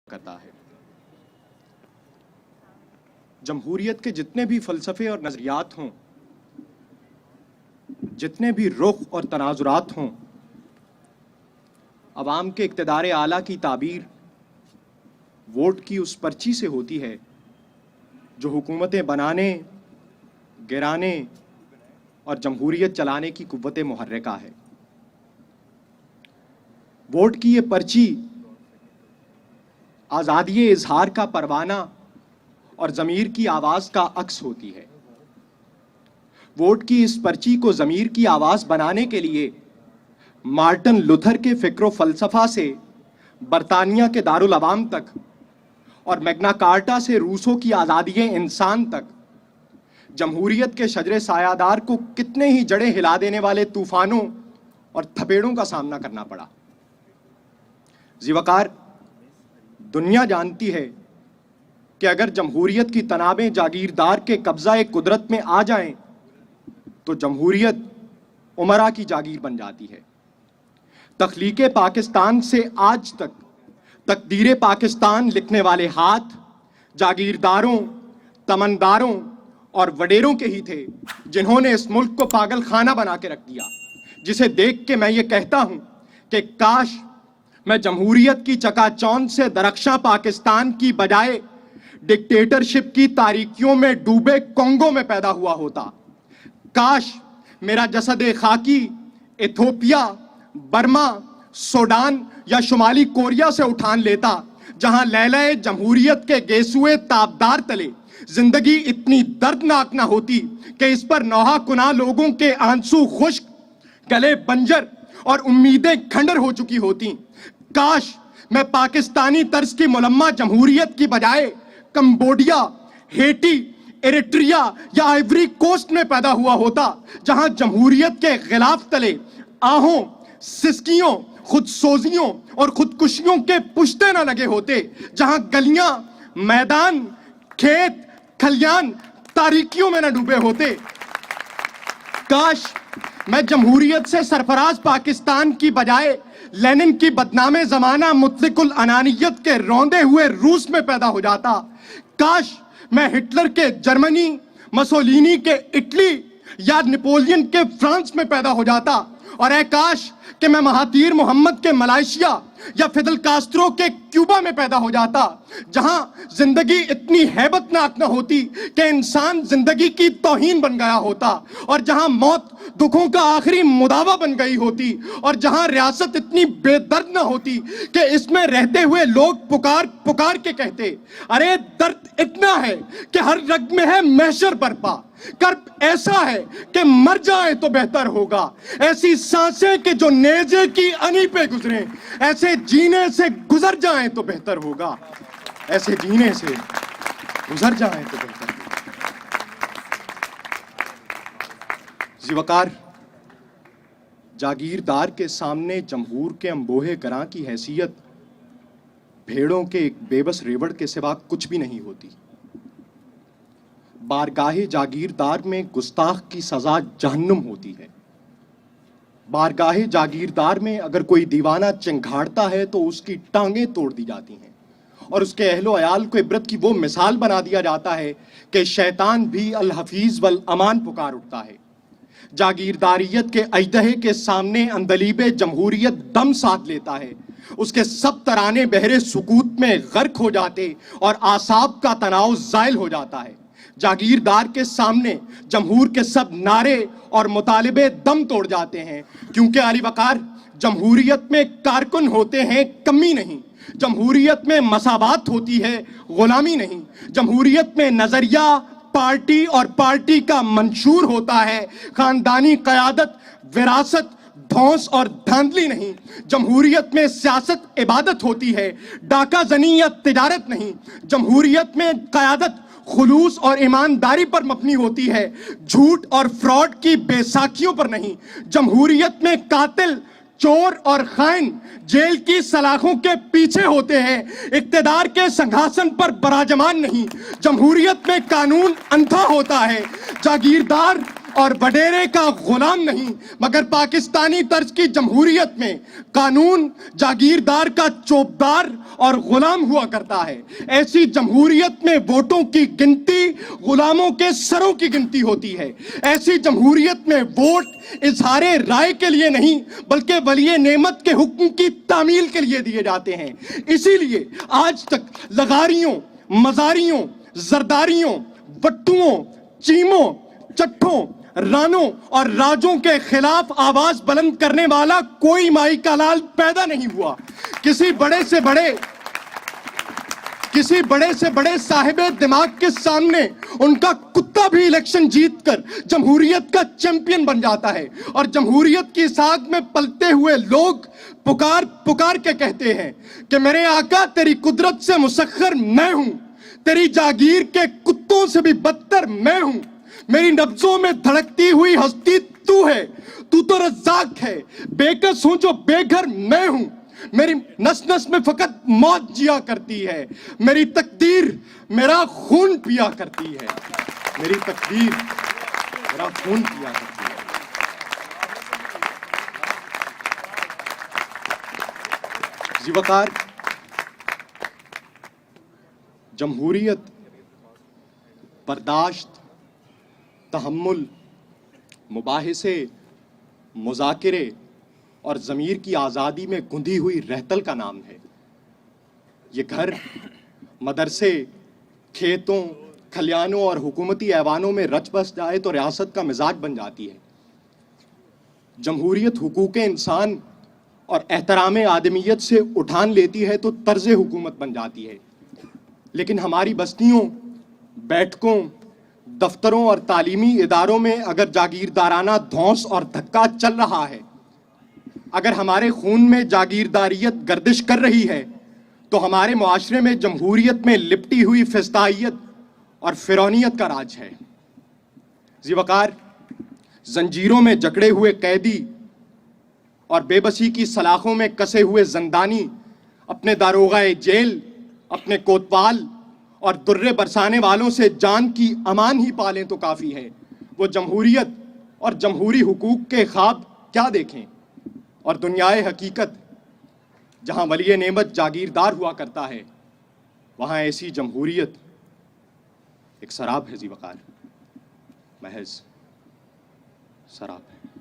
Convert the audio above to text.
کرتا ہے۔ جمہوریت کے جتنے بھی فلسفے اور نظریات ہوں، جتنے بھی رخ اور تناظرات ہوں، عوام کے اقتدار اعلیٰ کی تعبیر ووٹ کی اس پرچی سے ہوتی ہے جو حکومتیں بنانے، گرانے اور جمہوریت چلانے کی قوت محرکہ ہے۔ ووٹ کی یہ پرچی آزادی اظہار کا پروانہ اور ضمیر کی آواز کا عکس ہوتی ہے۔ ووٹ کی اس پرچی کو ضمیر کی آواز بنانے کے لیے مارٹن لوتھر کے فکر و فلسفہ سے برطانیہ کے دارالعوام تک اور میگنا کارٹا سے روسوں کی آزادی انسان تک جمہوریت کے شجر سایہ دار کو کتنے ہی جڑیں ہلا دینے والے طوفانوں اور تھپیڑوں کا سامنا کرنا پڑا۔ ذیوقار، دنیا جانتی ہے کہ اگر جمہوریت کی تنابیں جاگیردار کے قبضہ قدرت میں آ جائیں تو جمہوریت امراء کی جاگیر بن جاتی ہے۔ تخلیق پاکستان سے آج تک تقدیر پاکستان لکھنے والے ہاتھ جاگیرداروں، تمنداروں اور وڈیروں کے ہی تھے جنہوں نے اس ملک کو پاگل خانہ بنا کے رکھ دیا، جسے دیکھ کے میں یہ کہتا ہوں کہ کاش میں جمہوریت کی چکا چوند سے درخشاں پاکستان کی بجائے ڈکٹیٹرشپ کی تاریکیوں میں ڈوبے کونگو میں پیدا ہوا ہوتا۔ کاش میرا جسد خاکی ایتھوپیا، برما، سوڈان یا شمالی کوریا سے اٹھان لیتا، جہاں لیلہ جمہوریت کے گیسوئے تابدار تلے زندگی اتنی دردناک نہ ہوتی کہ اس پر نوحہ کناں لوگوں کے آنسو خشک، گلے بنجر اور امیدیں کھنڈر ہو چکی ہوتی۔ کاش میں پاکستانی طرز کی ملمہ جمہوریت کی بجائے کمبوڈیا، ہیٹی، ایریٹریا یا آئیوری کوسٹ میں پیدا ہوا ہوتا، جہاں جمہوریت کے غلاف تلے آہوں، سسکیوں، خود سوزیوں اور خودکشیوں کے پشتے نہ لگے ہوتے، جہاں گلیاں، میدان، کھیت، کھلیان تاریکیوں میں نہ ڈوبے ہوتے۔ کاش میں جمہوریت سے سرفراز پاکستان کی بجائے لینن کی بدنام زمانہ مطلق العنانیت کے روندے ہوئے روس میں پیدا ہو جاتا۔ کاش میں ہٹلر کے جرمنی، مسولینی کے اٹلی یا نپولین کے فرانس میں پیدا ہو جاتا، اور اے کاش کہ میں مہاتیر محمد کے ملائیشیا یا فیدل کاسٹرو کے کیوبا میں پیدا ہو جاتا، جہاں زندگی اتنی ہیبت ناک نہ ہوتی کہ انسان زندگی کی توہین بن گیا ہوتا، اور جہاں موت دکھوں کا آخری مداوا بن گئی ہوتی، اور جہاں ریاست اتنی بے درد نہ ہوتی کہ اس میں رہتے ہوئے لوگ پکار پکار کے کہتے، ارے درد اتنا ہے کہ ہر رگ میں ہے محشر برپا، کرب ایسا ہے کہ مر جائیں تو بہتر ہوگا، ایسی سانسیں کہ جو نیزے کی انی پہ گزریں، ایسے جینے سے گزر جائیں تو بہتر ہوگا، ایسے جینے سے گزر جائیں تو بہتر ہوگا۔ ذیوقار، جاگیردار کے سامنے جمہور کے انبوہے گراں کی حیثیت بھیڑوں کے ایک بے بس ریوڑ کے سوا کچھ بھی نہیں ہوتی۔ بارگاہ جاگیردار میں گستاخ کی سزا جہنم ہوتی ہے۔ بارگاہ جاگیردار میں اگر کوئی دیوانہ چنگھاڑتا ہے تو اس کی ٹانگیں توڑ دی جاتی ہیں، اور اس کے اہل و عیال کو عبرت کی وہ مثال بنا دیا جاتا ہے کہ شیطان بھی الحفیظ والامان پکار اٹھتا ہے۔ جاگیرداریت کے اژدہے کے سامنے اندلیب جمہوریت دم ساتھ لیتا ہے، اس کے سب ترانے بہرے سکوت میں غرق ہو جاتے اور اعصاب کا تناؤ زائل ہو جاتا ہے۔ جاگیردار کے سامنے جمہور کے سب نعرے اور مطالبے دم توڑ جاتے ہیں، کیونکہ علی وقار، جمہوریت میں کارکن ہوتے ہیں کمی نہیں، جمہوریت میں مساوات ہوتی ہے غلامی نہیں، جمہوریت میں نظریہ، پارٹی اور پارٹی کا منشور ہوتا ہے خاندانی قیادت، وراثت، دھونس اور دھاندلی نہیں، جمہوریت میں سیاست عبادت ہوتی ہے ڈاکہ زنی یا تجارت نہیں، جمہوریت میں قیادت خلوص اور ایمانداری پر مبنی ہوتی ہے، جھوٹ اور فراڈ کی بے ساکھیوں پر نہیں، جمہوریت میں قاتل، چور اور خائن جیل کی سلاخوں کے پیچھے ہوتے ہیں، اقتدار کے سنگھاسن پر براجمان نہیں، جمہوریت میں قانون اندھا ہوتا ہے، جاگیردار اور وڈیرے کا غلام نہیں، مگر پاکستانی طرز کی جمہوریت میں قانون جاگیردار کا چوبدار اور غلام ہوا کرتا ہے۔ ایسی جمہوریت میں ووٹوں کی گنتی غلاموں کے سروں کی گنتی ہوتی ہے۔ ایسی جمہوریت میں ووٹ اظہار رائے کے لیے نہیں بلکہ ولی نعمت کے حکم کی تعمیل کے لیے دیے جاتے ہیں۔ اسی لیے آج تک لغاریوں، مزاریوں، زرداریوں، وٹوؤں، چیموں، چٹھوں، رانوں اور راجوں کے خلاف آواز بلند کرنے والا کوئی مائی کا لال پیدا نہیں ہوا۔ کسی بڑے سے بڑے صاحب دماغ کے سامنے ان کا کتا بھی الیکشن جیت کر جمہوریت کا چیمپئن بن جاتا ہے، اور جمہوریت کی ساکھ میں پلتے ہوئے لوگ پکار کے کہتے ہیں کہ میرے آقا تیری قدرت سے مسخر میں ہوں، تیری جاگیر کے کتوں سے بھی بدتر میں ہوں، میری نبضوں میں دھڑکتی ہوئی ہستی تو ہے، تو رزاق ہے، بے کس ہوں جو بے گھر میں ہوں، میری نس نس میں فقط موت جیا کرتی ہے، میری تقدیر میرا خون پیا کرتی ہے، میری تقدیر میرا خون پیا کرتی ہے۔ ذی وقار، جمہوریت برداشت، تحمل، مباحثے، مذاکرے اور ضمیر کی آزادی میں گندھی ہوئی رہتل کا نام ہے۔ یہ گھر مدرسے، کھیتوں، کھلیانوں اور حکومتی ایوانوں میں رچ بس جائے تو ریاست کا مزاج بن جاتی ہے۔ جمہوریت حقوق انسان اور احترام آدمیت سے اٹھان لیتی ہے تو طرز حکومت بن جاتی ہے۔ لیکن ہماری بستیوں، بیٹھکوں، دفتروں اور تعلیمی اداروں میں اگر جاگیردارانہ دھونس اور دھکا چل رہا ہے، اگر ہمارے خون میں جاگیرداریت گردش کر رہی ہے، تو ہمارے معاشرے میں جمہوریت میں لپٹی ہوئی فسطائیت اور فرعونیت کا راج ہے۔ ذی وقار، زنجیروں میں جکڑے ہوئے قیدی اور بے بسی کی سلاخوں میں کسے ہوئے زندانی اپنے داروغہ جیل، اپنے کوتوال اور درے برسانے والوں سے جان کی امان ہی پالیں تو کافی ہے۔ وہ جمہوریت اور جمہوری حقوق کے خواب کیا دیکھیں، اور دنیائے حقیقت جہاں ولی نعمت جاگیردار ہوا کرتا ہے، وہاں ایسی جمہوریت ایک سراب ہے ذی وقار، محض سراب ہے۔